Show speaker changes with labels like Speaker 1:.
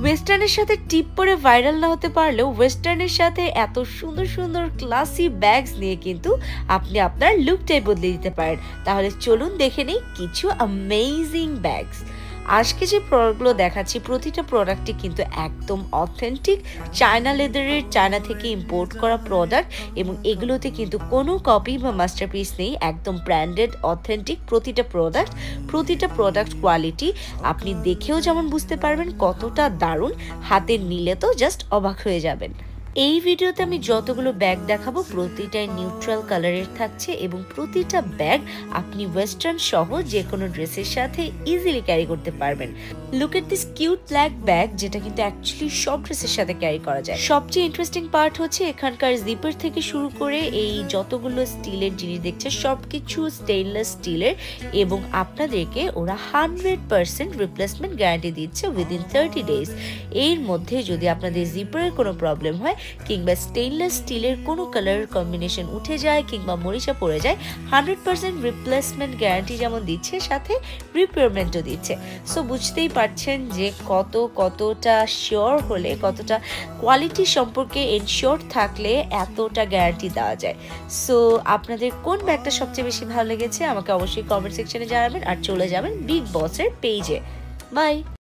Speaker 1: ওয়েস্টার্নের সাথে টিপ পরে ভাইরাল না হতে পারলেও ওয়েস্টার্নের সাথে এত সুন্দর সুন্দর ক্লাসি ব্যাগস নিয়ে কিন্তু আপনি আপনার লুকটাই বদলে দিতে পারেন। তাহলে চলুন দেখে নেই কিছু অ্যামেজিং ব্যাগস। আজকে যে প্রোডাক্টগুলো দেখাচ্ছি প্রতিটা প্রোডাক্টই কিন্তু একদম অথেন্টিক চায়না লেদারের, চায়না থেকে ইম্পোর্ট করা প্রোডাক্ট, এবং এগুলোতে কিন্তু কোনো কপি বা মাস্টারপিস নেই। একদম ব্র্যান্ডেড অথেন্টিক প্রতিটা প্রোডাক্ট কোয়ালিটি আপনি দেখেও যেমন বুঝতে পারবেন কতটা দারুণ, হাতে নিলে তো জাস্ট অবাক হয়ে যাবেন। এই ভিডিওতে আমি যতগুলো ব্যাগ দেখাবো প্রতিটাই নিউট্রাল কালারের থাকছে এবং প্রতিটা ব্যাগ আপনি ওয়েস্টার্ন সহ যে কোনো ড্রেসের সাথে ইজিলি ক্যারি করতে পারবেন। Look at this cute black bag, যেটা কিন্তু অ্যাকচুয়ালি সব ড্রেসের সাথে ক্যারি করা যায়। সবচেয়ে ইন্টারেস্টিং পার্ট হচ্ছে এখানকার জিপার থেকে শুরু করে এই যতগুলো স্টিলের জিনিস দেখছে সবকিছু স্টেইনলেস স্টিলের, এবং আপনাদেরকে ওরা 100% রিপ্লেসমেন্ট গ্যারান্টি দিচ্ছে উইদিন 30 ডেজ। এর মধ্যে যদি আপনাদের জিপারের কোনো প্রবলেম হয় কিংবা স্টেইনলেস স্টিলের কোনো কালার কম্বিনেশন উঠে যায় কিংবা মরিচা পড়ে যায়, 100% রিপ্লেসমেন্ট গ্যারান্টি যেমন দিচ্ছে সাথে রিপেয়ারমেন্টও দিচ্ছে। সো বুঝতেই পারছেন যে কতটা শিওর হলে, কতটা কোয়ালিটি সম্পর্কে এনশিওর থাকলে এতটা গ্যারান্টি দেওয়া যায়। সো আপনাদের কোন ব্যাগটা সবচেয়ে বেশি ভালো লেগেছে আমাকে অবশ্যই কমেন্ট সেকশনে জানাবেন, আর চলে যাবেন বিগ বসের পেজে। বাই।